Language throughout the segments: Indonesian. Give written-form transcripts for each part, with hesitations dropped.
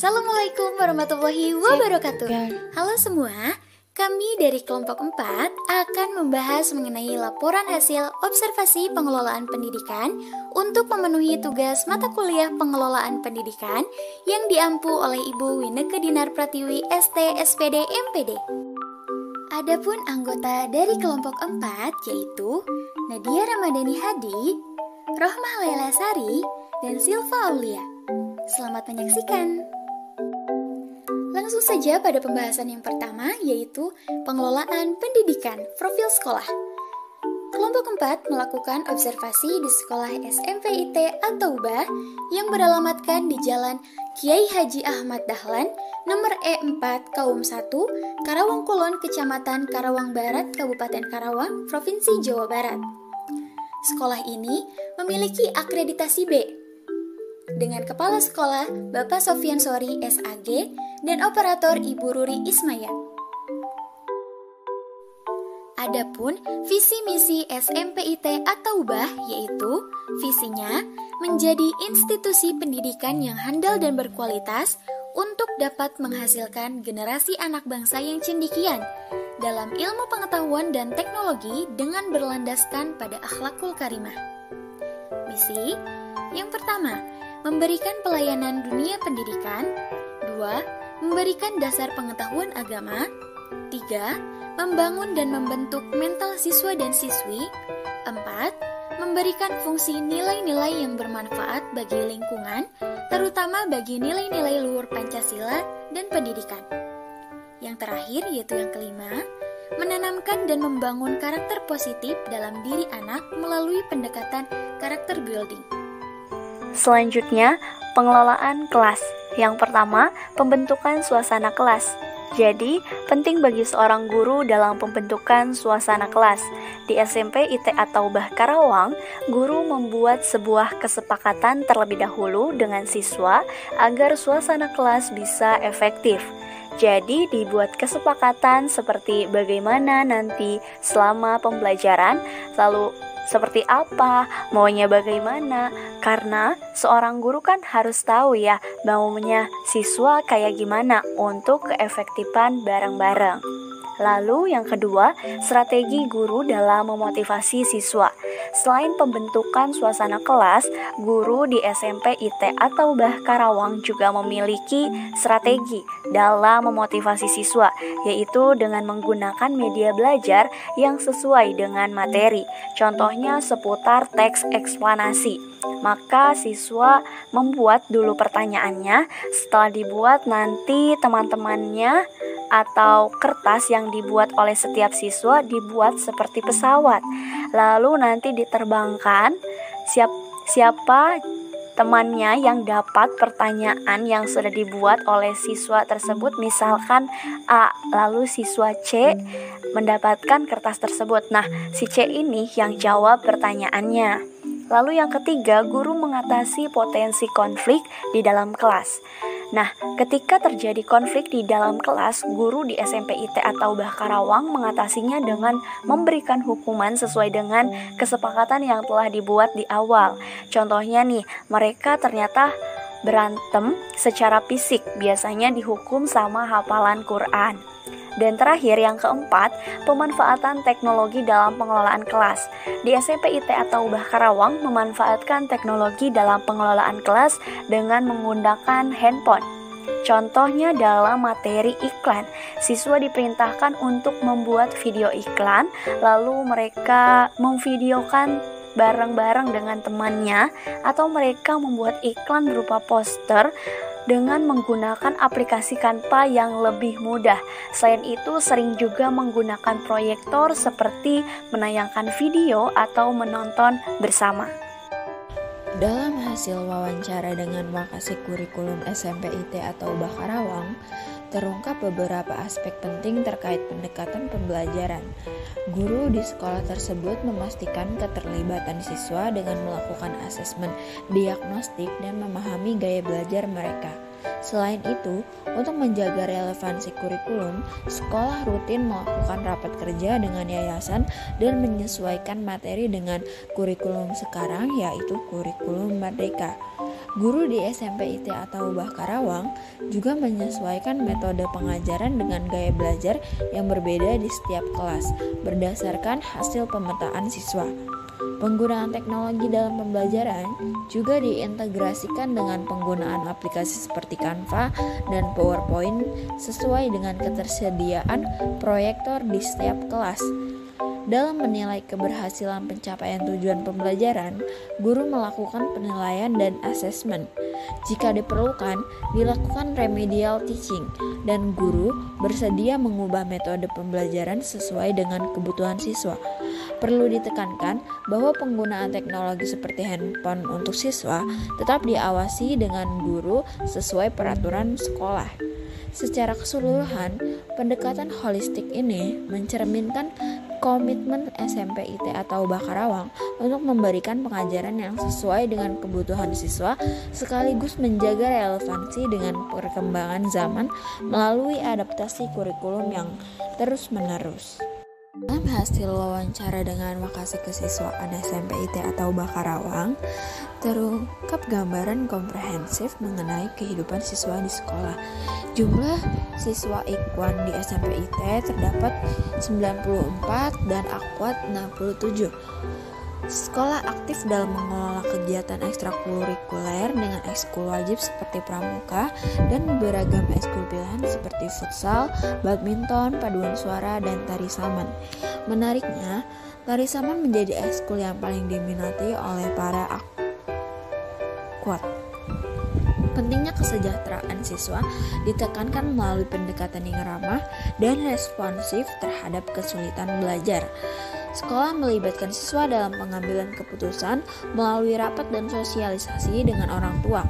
Assalamualaikum warahmatullahi wabarakatuh. Halo semua, kami dari kelompok 4 akan membahas mengenai laporan hasil observasi pengelolaan pendidikan untuk memenuhi tugas mata kuliah pengelolaan pendidikan yang diampu oleh Ibu Wineke Dinar Pratiwi ST SPD MPD. Adapun anggota dari kelompok 4 yaitu Nadia Ramadhani Hadi, Rohmah Laila Sari, dan Silva Aulia. Selamat menyaksikan. Langsung saja pada pembahasan yang pertama, yaitu pengelolaan pendidikan profil sekolah. Kelompok 4 melakukan observasi di sekolah SMP IT At-Taubah yang beralamatkan di Jalan Kiai Haji Ahmad Dahlan, nomor E4, Kaum 1, Karawang Kulon, Kecamatan Karawang Barat, Kabupaten Karawang, Provinsi Jawa Barat. Sekolah ini memiliki akreditasi B dengan Kepala Sekolah Bapak Sofyan Sori SAG dan Operator Ibu Ruri Ismaya. Adapun visi misi SMP IT At-Taubah yaitu visinya menjadi institusi pendidikan yang handal dan berkualitas untuk dapat menghasilkan generasi anak bangsa yang cendekian dalam ilmu pengetahuan dan teknologi dengan berlandaskan pada akhlakul karimah. Misi yang pertama, memberikan pelayanan dunia pendidikan. 2. Memberikan dasar pengetahuan agama. 3. Membangun dan membentuk mental siswa dan siswi. 4. Memberikan fungsi nilai-nilai yang bermanfaat bagi lingkungan, terutama bagi nilai-nilai luhur Pancasila dan pendidikan. Yang terakhir yaitu yang kelima, menanamkan dan membangun karakter positif dalam diri anak melalui pendekatan karakter building. Selanjutnya, pengelolaan kelas. Yang pertama, pembentukan suasana kelas. Jadi, penting bagi seorang guru dalam pembentukan suasana kelas. Di SMP IT At-Taubah Karawang, guru membuat sebuah kesepakatan terlebih dahulu dengan siswa agar suasana kelas bisa efektif. Jadi, dibuat kesepakatan seperti bagaimana nanti selama pembelajaran, lalu seperti apa, maunya bagaimana, karena seorang guru kan harus tahu ya maunya siswa kayak gimana untuk keefektifan bareng-bareng. Lalu yang kedua, strategi guru dalam memotivasi siswa. Selain pembentukan suasana kelas, guru di SMP IT At-Taubah Karawang juga memiliki strategi dalam memotivasi siswa, yaitu dengan menggunakan media belajar yang sesuai dengan materi. Contohnya seputar teks eksplanasi. Maka siswa membuat dulu pertanyaannya, setelah dibuat nanti teman-temannya atau kertas yang dibuat oleh setiap siswa dibuat seperti pesawat. Lalu nanti diterbangkan siapa temannya yang dapat pertanyaan yang sudah dibuat oleh siswa tersebut, misalkan A, lalu siswa C mendapatkan kertas tersebut. Nah, si C ini yang jawab pertanyaannya. Lalu yang ketiga, guru mengatasi potensi konflik di dalam kelas. Nah, ketika terjadi konflik di dalam kelas, guru di SMP IT At-Taubah Karawang mengatasinya dengan memberikan hukuman sesuai dengan kesepakatan yang telah dibuat di awal. Contohnya nih, mereka ternyata berantem secara fisik, biasanya dihukum sama hafalan Quran. Dan terakhir yang keempat, pemanfaatan teknologi dalam pengelolaan kelas. Di SMP IT At-Taubah Karawang memanfaatkan teknologi dalam pengelolaan kelas dengan menggunakan handphone. Contohnya dalam materi iklan, siswa diperintahkan untuk membuat video iklan, lalu mereka memvideokan bareng-bareng dengan temannya, atau mereka membuat iklan berupa poster dengan menggunakan aplikasi Canva yang lebih mudah. Selain itu, sering juga menggunakan proyektor seperti menayangkan video atau menonton bersama. Dalam hasil wawancara dengan Wakasek Kurikulum SMP IT At-Taubah Karawang, terungkap beberapa aspek penting terkait pendekatan pembelajaran. Guru di sekolah tersebut memastikan keterlibatan siswa dengan melakukan asesmen diagnostik dan memahami gaya belajar mereka. Selain itu, untuk menjaga relevansi kurikulum, sekolah rutin melakukan rapat kerja dengan yayasan dan menyesuaikan materi dengan kurikulum sekarang, yaitu kurikulum Merdeka. Guru di SMP IT atau Ubah Karawang juga menyesuaikan metode pengajaran dengan gaya belajar yang berbeda di setiap kelas berdasarkan hasil pemetaan siswa. Penggunaan teknologi dalam pembelajaran juga diintegrasikan dengan penggunaan aplikasi seperti Canva dan PowerPoint sesuai dengan ketersediaan proyektor di setiap kelas. Dalam menilai keberhasilan pencapaian tujuan pembelajaran, guru melakukan penilaian dan asesmen. Jika diperlukan, dilakukan remedial teaching, dan guru bersedia mengubah metode pembelajaran sesuai dengan kebutuhan siswa. Perlu ditekankan bahwa penggunaan teknologi seperti handphone untuk siswa tetap diawasi dengan guru sesuai peraturan sekolah. Secara keseluruhan, pendekatan holistik ini mencerminkan komitmen SMP IT atau Ubah Karawang untuk memberikan pengajaran yang sesuai dengan kebutuhan siswa sekaligus menjaga relevansi dengan perkembangan zaman melalui adaptasi kurikulum yang terus-menerus. Dalam hasil wawancara dengan Wakasih Kesiswaan SMP IT atau Ubah Karawang, terungkap gambaran komprehensif mengenai kehidupan siswa di sekolah. Jumlah siswa Ikhwan di SMP IT terdapat 94 dan Akwat 67. Sekolah aktif dalam mengelola kegiatan ekstrakurikuler dengan ekskul wajib seperti pramuka dan beragam ekskul pilihan seperti futsal, badminton, paduan suara, dan tari saman. Menariknya, tari saman menjadi ekskul yang paling diminati oleh para akwat. Pentingnya kesejahteraan siswa ditekankan melalui pendekatan yang ramah dan responsif terhadap kesulitan belajar. Sekolah melibatkan siswa dalam pengambilan keputusan melalui rapat dan sosialisasi dengan orang tua.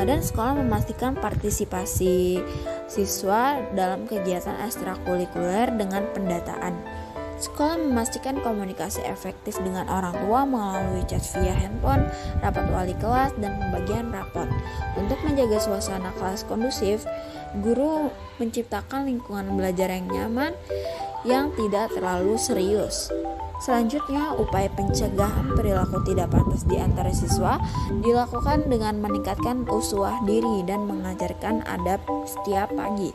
Dan sekolah memastikan partisipasi siswa dalam kegiatan ekstrakurikuler dengan pendataan. Sekolah memastikan komunikasi efektif dengan orang tua melalui chat via handphone, rapat wali kelas, dan pembagian rapot. Untuk menjaga suasana kelas kondusif, guru menciptakan lingkungan belajar yang nyaman yang tidak terlalu serius. Selanjutnya, upaya pencegahan perilaku tidak pantas di antara siswa dilakukan dengan meningkatkan uswah diri dan mengajarkan adab setiap pagi.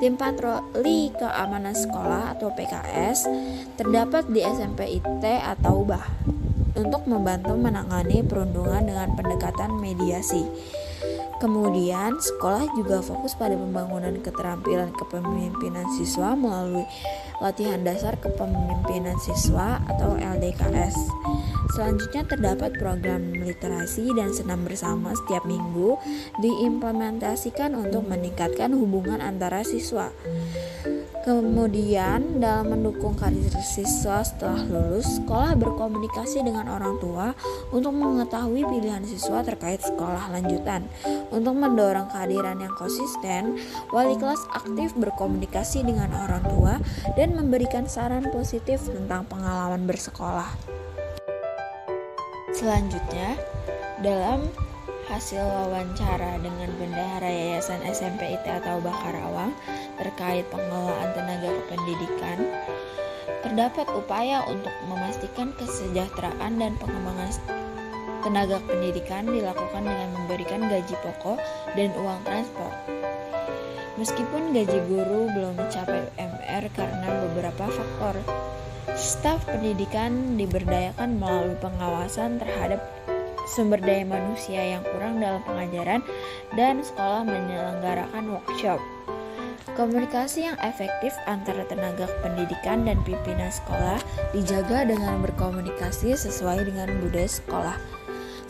Tim patroli keamanan sekolah atau PKS terdapat di SMP IT atau Ubah untuk membantu menangani perundungan dengan pendekatan mediasi. Kemudian, sekolah juga fokus pada pembangunan keterampilan kepemimpinan siswa melalui latihan dasar kepemimpinan siswa atau LDKS. Selanjutnya terdapat program literasi dan senam bersama setiap minggu diimplementasikan untuk meningkatkan hubungan antara siswa. Kemudian, dalam mendukung karir siswa setelah lulus, sekolah berkomunikasi dengan orang tua untuk mengetahui pilihan siswa terkait sekolah lanjutan. Untuk mendorong kehadiran yang konsisten, wali kelas aktif berkomunikasi dengan orang tua dan memberikan saran positif tentang pengalaman bersekolah. Selanjutnya, dalam hasil wawancara dengan bendahara Yayasan SMP IT atau Ubah Karawang terkait pengelolaan tenaga kependidikan, terdapat upaya untuk memastikan kesejahteraan dan pengembangan tenaga pendidikan dilakukan dengan memberikan gaji pokok dan uang transport. Meskipun gaji guru belum mencapai UMR karena beberapa faktor, staf pendidikan diberdayakan melalui pengawasan terhadap sumber daya manusia yang kurang dalam pengajaran dan sekolah menyelenggarakan workshop. Komunikasi yang efektif antara tenaga pendidikan dan pimpinan sekolah dijaga dengan berkomunikasi sesuai dengan budaya sekolah.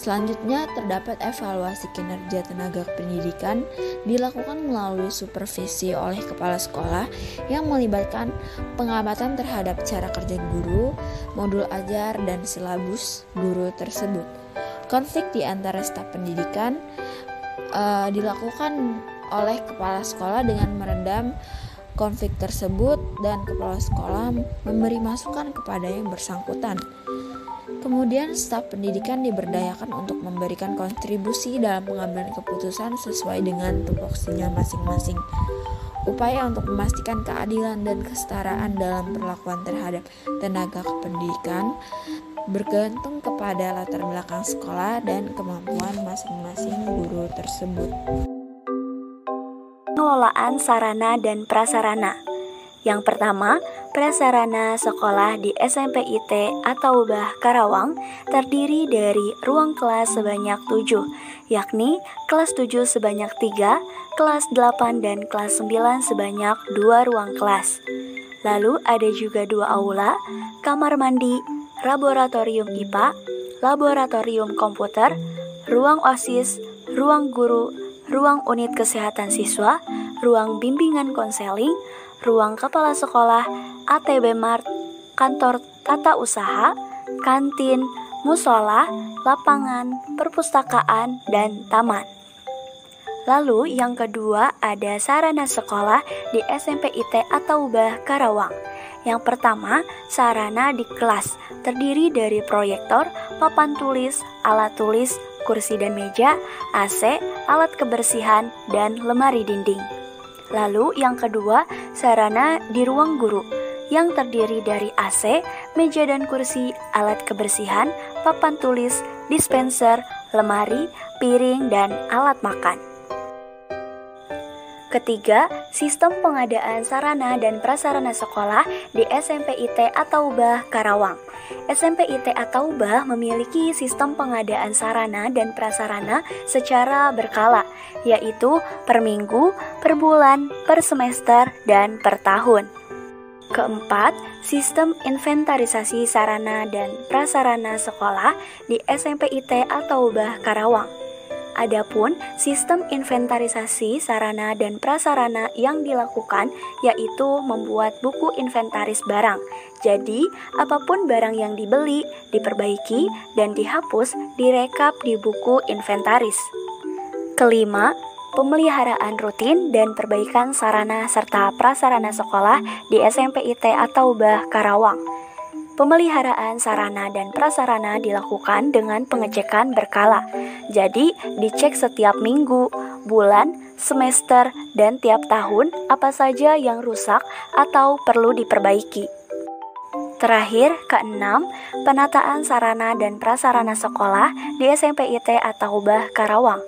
Selanjutnya, terdapat evaluasi kinerja tenaga pendidikan dilakukan melalui supervisi oleh kepala sekolah yang melibatkan pengamatan terhadap cara kerja guru, modul ajar, dan silabus guru tersebut. Konflik di antara staf pendidikan dilakukan oleh kepala sekolah dengan meredam konflik tersebut dan kepala sekolah memberi masukan kepada yang bersangkutan. Kemudian staf pendidikan diberdayakan untuk memberikan kontribusi dalam pengambilan keputusan sesuai dengan tupoksinya masing-masing. Upaya untuk memastikan keadilan dan kesetaraan dalam perlakuan terhadap tenaga kependidikan bergantung kepada latar belakang sekolah dan kemampuan masing-masing guru tersebut. Pengelolaan sarana dan prasarana. Yang pertama, prasarana sekolah di SMP IT Ataubah Karawang terdiri dari ruang kelas sebanyak 7, yakni kelas 7 sebanyak 3, kelas 8 dan kelas 9 sebanyak 2 ruang kelas. Lalu ada juga 2 aula, kamar mandi, laboratorium IPA, laboratorium komputer, ruang OSIS, ruang guru, ruang unit kesehatan siswa, ruang bimbingan konseling, ruang kepala sekolah, ATB Mart, kantor tata usaha, kantin, musola, lapangan, perpustakaan, dan taman. Lalu yang kedua ada sarana sekolah di SMP IT Ataubah Karawang. Yang pertama, sarana di kelas terdiri dari proyektor, papan tulis, alat tulis, kursi dan meja, AC, alat kebersihan, dan lemari dinding. Lalu yang kedua, sarana di ruang guru yang terdiri dari AC, meja dan kursi, alat kebersihan, papan tulis, dispenser, lemari, piring, dan alat makan. Ketiga, sistem pengadaan sarana dan prasarana sekolah di SMP IT Ataubah Karawang. SMP IT Ataubah memiliki sistem pengadaan sarana dan prasarana secara berkala, yaitu per minggu, per bulan, per semester, dan per tahun. Keempat, sistem inventarisasi sarana dan prasarana sekolah di SMP IT Ataubah Karawang. Adapun sistem inventarisasi sarana dan prasarana yang dilakukan yaitu membuat buku inventaris barang. Jadi, apapun barang yang dibeli, diperbaiki, dan dihapus direkap di buku inventaris. Kelima, pemeliharaan rutin dan perbaikan sarana serta prasarana sekolah di SMP IT Ataubah Karawang. Pemeliharaan sarana dan prasarana dilakukan dengan pengecekan berkala. Jadi, dicek setiap minggu, bulan, semester, dan tiap tahun apa saja yang rusak atau perlu diperbaiki. Terakhir, keenam, penataan sarana dan prasarana sekolah di SMP IT Ataubah Karawang.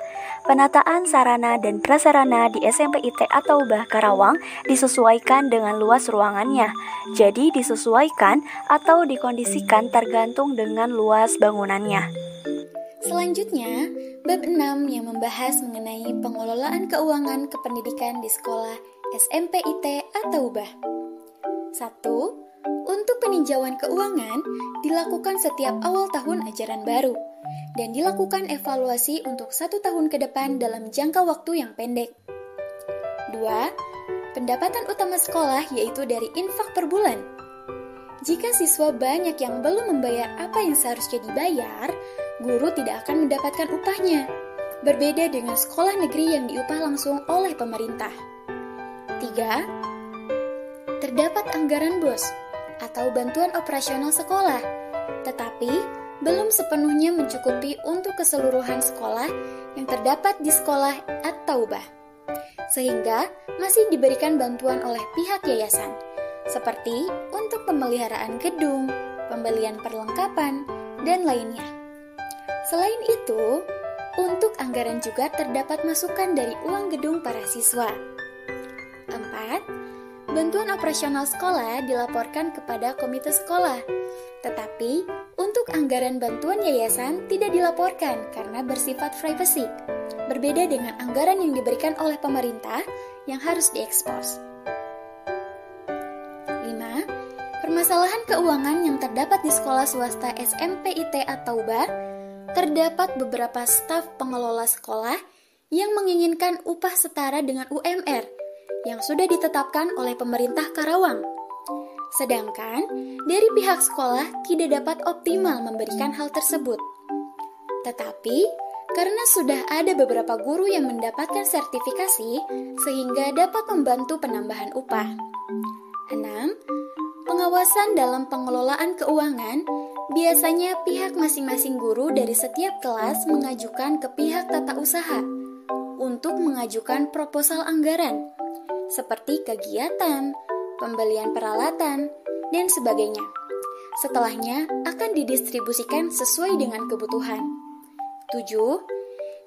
Penataan sarana dan prasarana di SMP IT Ataubah Karawang disesuaikan dengan luas ruangannya. Jadi disesuaikan atau dikondisikan tergantung dengan luas bangunannya. Selanjutnya, bab 6 yang membahas mengenai pengelolaan keuangan kependidikan di sekolah SMP IT Ataubah. 1. Untuk peninjauan keuangan dilakukan setiap awal tahun ajaran baru dan dilakukan evaluasi untuk 1 tahun ke depan dalam jangka waktu yang pendek. 2. Pendapatan utama sekolah yaitu dari infak per bulan. Jika siswa banyak yang belum membayar apa yang seharusnya dibayar, guru tidak akan mendapatkan upahnya. Berbeda dengan sekolah negeri yang diupah langsung oleh pemerintah. 3. Terdapat anggaran BOS atau bantuan operasional sekolah, tetapi belum sepenuhnya mencukupi untuk keseluruhan sekolah yang terdapat di sekolah Ataubah, sehingga masih diberikan bantuan oleh pihak yayasan, seperti untuk pemeliharaan gedung, pembelian perlengkapan, dan lainnya. Selain itu, untuk anggaran juga terdapat masukan dari uang gedung para siswa. 4. Bantuan operasional sekolah dilaporkan kepada komite sekolah, tetapi untuk anggaran bantuan yayasan tidak dilaporkan karena bersifat privasi, berbeda dengan anggaran yang diberikan oleh pemerintah yang harus diekspos. 5. Permasalahan keuangan yang terdapat di sekolah swasta SMP IT Ataubah, terdapat beberapa staf pengelola sekolah yang menginginkan upah setara dengan UMR yang sudah ditetapkan oleh pemerintah Karawang. Sedangkan dari pihak sekolah tidak dapat optimal memberikan hal tersebut. Tetapi karena sudah ada beberapa guru yang mendapatkan sertifikasi sehingga dapat membantu penambahan upah. 6. Pengawasan dalam pengelolaan keuangan, biasanya pihak masing-masing guru dari setiap kelas mengajukan ke pihak tata usaha untuk mengajukan proposal anggaran seperti kegiatan, pembelian peralatan, dan sebagainya. Setelahnya akan didistribusikan sesuai dengan kebutuhan. 7.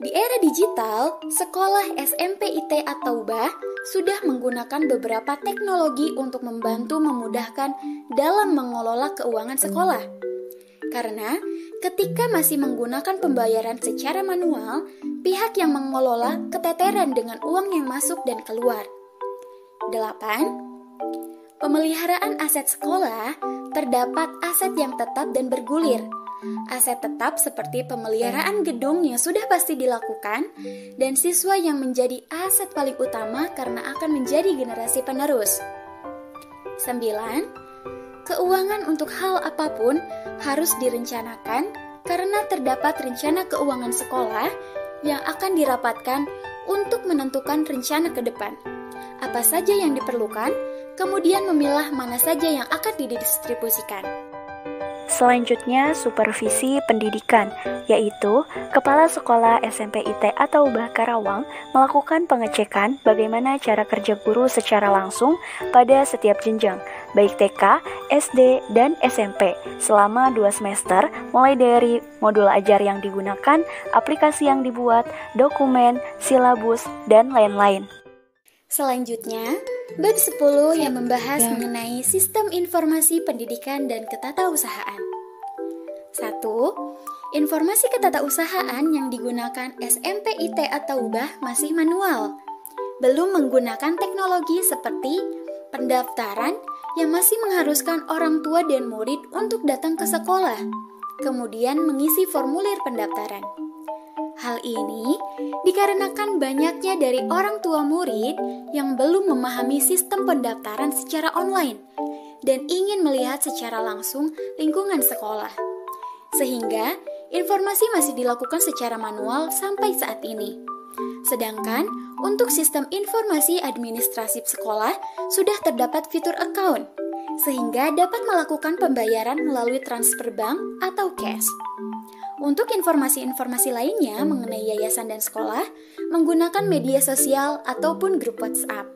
Di era digital, sekolah SMP IT At-Taubah sudah menggunakan beberapa teknologi untuk membantu memudahkan dalam mengelola keuangan sekolah. Karena ketika masih menggunakan pembayaran secara manual, pihak yang mengelola keteteran dengan uang yang masuk dan keluar. 8. Pemeliharaan aset sekolah terdapat aset yang tetap dan bergulir. Aset tetap seperti pemeliharaan gedung yang sudah pasti dilakukan dan siswa yang menjadi aset paling utama karena akan menjadi generasi penerus. 9. Keuangan untuk hal apapun harus direncanakan karena terdapat rencana keuangan sekolah yang akan dirapatkan untuk menentukan rencana ke depan. Apa saja yang diperlukan, kemudian memilah mana saja yang akan didistribusikan. Selanjutnya, supervisi pendidikan, yaitu Kepala Sekolah SMP IT At-Taubah Karawang melakukan pengecekan bagaimana cara kerja guru secara langsung pada setiap jenjang, baik TK, SD, dan SMP, selama 2 semester, mulai dari modul ajar yang digunakan, aplikasi yang dibuat, dokumen, silabus, dan lain-lain. Selanjutnya, bab 10 yang membahas mengenai sistem informasi pendidikan dan ketatausahaan. 1. Informasi ketatausahaan yang digunakan SMP IT At-Taubah masih manual. Belum menggunakan teknologi seperti pendaftaran yang masih mengharuskan orang tua dan murid untuk datang ke sekolah, kemudian mengisi formulir pendaftaran. Hal ini dikarenakan banyaknya dari orang tua murid yang belum memahami sistem pendaftaran secara online dan ingin melihat secara langsung lingkungan sekolah. Sehingga informasi masih dilakukan secara manual sampai saat ini. Sedangkan untuk sistem informasi administrasi sekolah sudah terdapat fitur account, sehingga dapat melakukan pembayaran melalui transfer bank atau cash. Untuk informasi-informasi lainnya mengenai yayasan dan sekolah, menggunakan media sosial ataupun grup WhatsApp.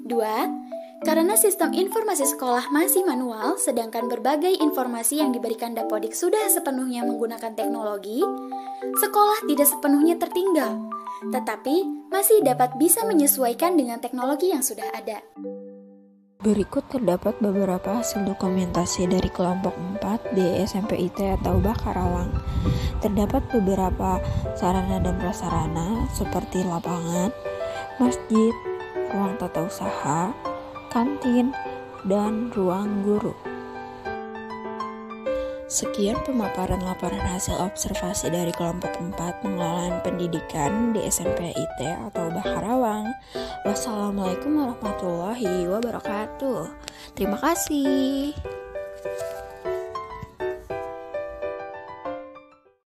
2. Karena sistem informasi sekolah masih manual, sedangkan berbagai informasi yang diberikan Dapodik sudah sepenuhnya menggunakan teknologi, sekolah tidak sepenuhnya tertinggal, tetapi masih dapat bisa menyesuaikan dengan teknologi yang sudah ada. Berikut terdapat beberapa hasil dokumentasi dari kelompok 4 di SMP IT At-Taubah Karawang. Terdapat beberapa sarana dan prasarana seperti lapangan, masjid, ruang tata usaha, kantin, dan ruang guru. Sekian pemaparan laporan hasil observasi dari kelompok 4 pengelolaan pendidikan di SMP IT At-Taubah Karawang. Wassalamualaikum warahmatullahi wabarakatuh. Terima kasih.